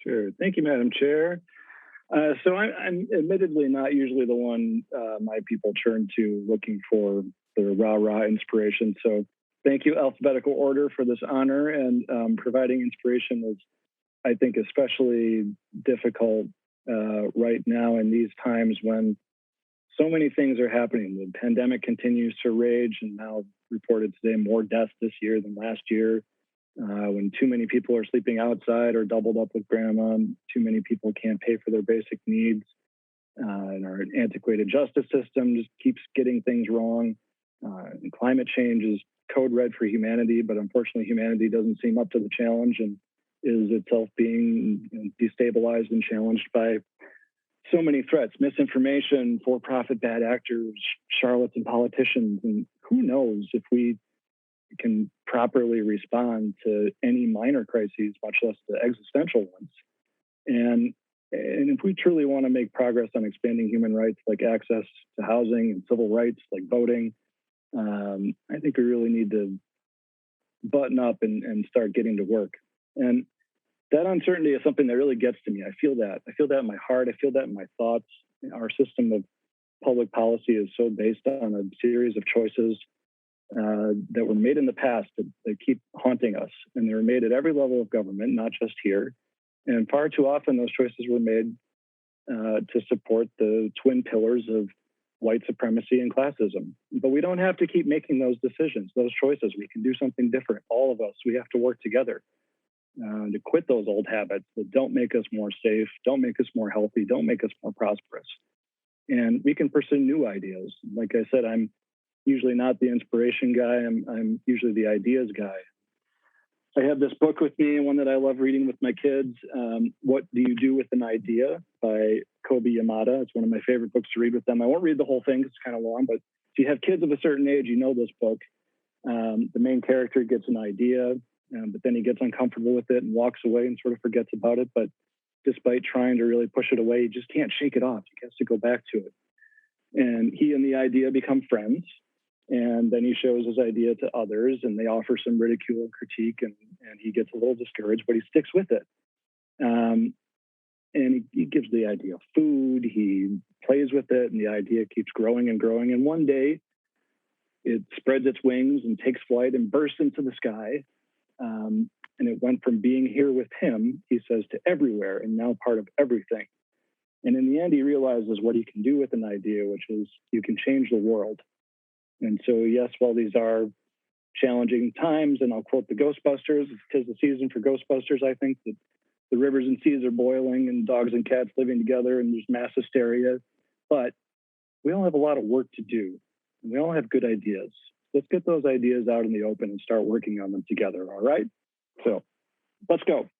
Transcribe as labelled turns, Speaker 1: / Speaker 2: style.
Speaker 1: Sure. Thank you, Madam Chair. I'm admittedly not usually the one my people turn to looking for the rah-rah inspiration. So thank you, alphabetical order, for this honor, and providing inspiration is, I think, especially difficult right now in these times when so many things are happening. The pandemic continues to rage, and now reported today more deaths this year than last year. When too many people are sleeping outside or doubled up with grandma, too many people can't pay for their basic needs. And our antiquated justice system just keeps getting things wrong. And climate change is code red for humanity, but unfortunately, humanity doesn't seem up to the challenge and is itself being destabilized and challenged by so many threats: misinformation, for-profit bad actors, charlatan politicians, and who knows if we can properly respond to any minor crises, much less the existential ones. And if we truly want to make progress on expanding human rights like access to housing and civil rights like voting, I think we really need to button up and start getting to work. And that uncertainty is something that really gets to me. I feel that. I feel that in my heart. I feel that in my thoughts. Our system of public policy is so based on a series of choices that were made in the past that keep haunting us. And they were made at every level of government, not just here. And far too often, those choices were made to support the twin pillars of white supremacy and classism. But we don't have to keep making those decisions, those choices. We can do something different. All of us, we have to work together to quit those old habits that don't make us more safe, don't make us more healthy, don't make us more prosperous. And we can pursue new ideas. Like I said, I'm usually not the inspiration guy. I'm usually the ideas guy. I have this book with me, one that I love reading with my kids, What Do You Do with an Idea by Kobe Yamada. It's one of my favorite books to read with them. I won't read the whole thing, it's kind of long, but if you have kids of a certain age, you know this book. The main character gets an idea, but then he gets uncomfortable with it and walks away and sort of forgets about it. But despite trying to really push it away, he just can't shake it off. He has to go back to it. And he and the idea become friends. And then he shows his idea to others, and they offer some ridicule and critique, and he gets a little discouraged, but he sticks with it. And he gives the idea food, he plays with it, and the idea keeps growing and growing. And one day, it spreads its wings and takes flight and bursts into the sky. And it went from being here with him, he says, to everywhere, and now part of everything. And in the end, he realizes what he can do with an idea, which is you can change the world. And so, yes, while these are challenging times, and I'll quote the Ghostbusters, "'Tis the season for Ghostbusters," I think that the rivers and seas are boiling and dogs and cats living together and there's mass hysteria. But we all have a lot of work to do. And we all have good ideas. Let's get those ideas out in the open and start working on them together, all right? So let's go.